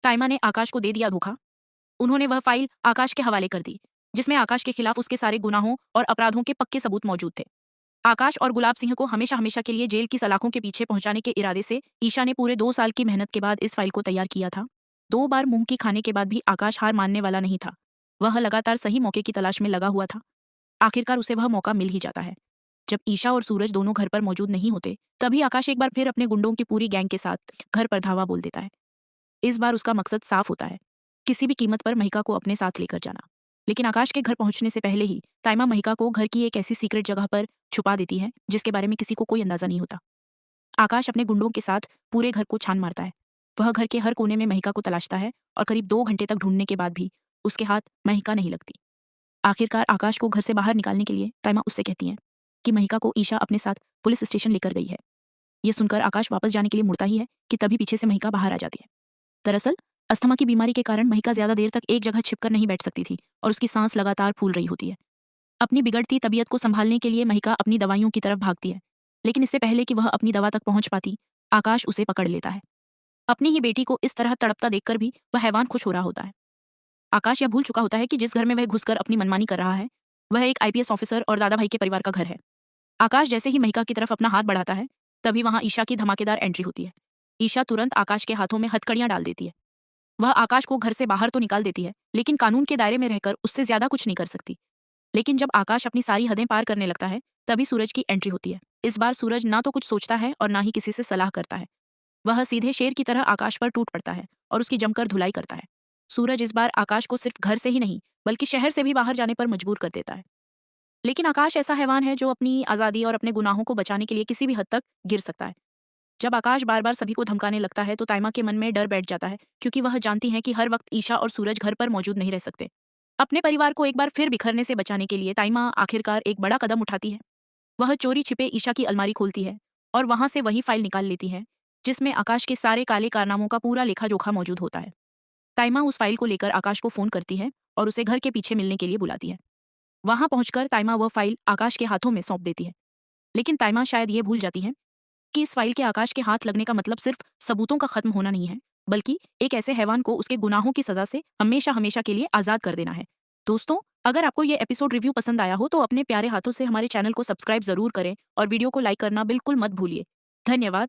ताइमा ने आकाश को दे दिया धोखा। उन्होंने वह फाइल आकाश के हवाले कर दी, जिसमें आकाश के खिलाफ उसके सारे गुनाहों और अपराधों के पक्के सबूत मौजूद थे। आकाश और गुलाब सिंह को हमेशा हमेशा के लिए जेल की सलाखों के पीछे पहुंचाने के इरादे से ईशा ने पूरे 2 साल की मेहनत के बाद इस फाइल को तैयार किया था। 2 बार मुंह की खाने के बाद भी आकाश हार मानने वाला नहीं था। वह लगातार सही मौके की तलाश में लगा हुआ था। आखिरकार उसे वह मौका मिल ही जाता है। जब ईशा और सूरज दोनों घर पर मौजूद नहीं होते, तभी आकाश एक बार फिर अपने गुंडों की पूरी गैंग के साथ घर पर धावा बोल देता है। इस बार उसका मकसद साफ होता है, किसी भी कीमत पर महिका को अपने साथ लेकर जाना। लेकिन आकाश के घर पहुंचने से पहले ही ताइमा महिका को घर की एक ऐसी सीक्रेट जगह पर छुपा देती है जिसके बारे में किसी को कोई अंदाजा नहीं होता। आकाश अपने गुंडों के साथ पूरे घर को छान मारता है। वह घर के हर कोने में महिका को तलाशता है और करीब 2 घंटे तक ढूंढने के बाद भी उसके हाथ महिका नहीं लगती। आखिरकार आकाश को घर से बाहर निकालने के लिए ताइमा उससे कहती है कि महिका को ईशा अपने साथ पुलिस स्टेशन लेकर गई है। ये सुनकर आकाश वापस जाने के लिए मुड़ता ही है कि तभी पीछे से महिका बाहर आ जाती है। दरअसल अस्थमा की बीमारी के कारण महिका ज्यादा देर तक एक जगह छिपकर नहीं बैठ सकती थी और उसकी सांस लगातार फूल रही होती है। अपनी बिगड़ती तबीयत को संभालने के लिए महिका अपनी दवाइयों की तरफ भागती है, लेकिन इससे पहले कि वह अपनी दवा तक पहुंच पाती, आकाश उसे पकड़ लेता है। अपनी ही बेटी को इस तरह तड़पता देखकर भी वह हैवान खुश हो रहा होता है। आकाश यह भूल चुका होता है कि जिस घर में वह घुसकर अपनी मनमानी कर रहा है, वह एक आईपीएस ऑफिसर और दादा भाई के परिवार का घर है। आकाश जैसे ही महिका की तरफ अपना हाथ बढ़ाता है, तभी वहां ईशा की धमाकेदार एंट्री होती है। ईशा तुरंत आकाश के हाथों में हथकड़ियां डाल देती है। वह आकाश को घर से बाहर तो निकाल देती है, लेकिन कानून के दायरे में रहकर उससे ज्यादा कुछ नहीं कर सकती। लेकिन जब आकाश अपनी सारी हदें पार करने लगता है, तभी सूरज की एंट्री होती है। इस बार सूरज ना तो कुछ सोचता है और ना ही किसी से सलाह करता है। वह सीधे शेर की तरह आकाश पर टूट पड़ता है और उसकी जमकर धुलाई करता है। सूरज इस बार आकाश को सिर्फ घर से ही नहीं, बल्कि शहर से भी बाहर जाने पर मजबूर कर देता है। लेकिन आकाश ऐसा हैवान है जो अपनी आज़ादी और अपने गुनाहों को बचाने के लिए किसी भी हद तक गिर सकता है। जब आकाश बार-बार सभी को धमकाने लगता है, तो ताइमा के मन में डर बैठ जाता है, क्योंकि वह जानती है कि हर वक्त ईशा और सूरज घर पर मौजूद नहीं रह सकते। अपने परिवार को एक बार फिर बिखरने से बचाने के लिए ताइमा आखिरकार एक बड़ा कदम उठाती है। वह चोरी छिपे ईशा की अलमारी खोलती है और वहां से वही फाइल निकाल लेती है, जिसमें आकाश के सारे काले कारनामों का पूरा लेखा-जोखा मौजूद होता है। ताइमा उस फाइल को लेकर आकाश को फोन करती है और उसे घर के पीछे मिलने के लिए बुलाती है। वहां पहुंचकर ताइमा वह फाइल आकाश के हाथों में सौंप देती है। लेकिन ताइमा शायद ये भूल जाती है कि इस फाइल के आकाश के हाथ लगने का मतलब सिर्फ सबूतों का खत्म होना नहीं है, बल्कि एक ऐसे हैवान को उसके गुनाहों की सजा से हमेशा हमेशा के लिए आजाद कर देना है। दोस्तों, अगर आपको ये एपिसोड रिव्यू पसंद आया हो तो अपने प्यारे हाथों से हमारे चैनल को सब्सक्राइब जरूर करें और वीडियो को लाइक करना बिल्कुल मत भूलिए। धन्यवाद।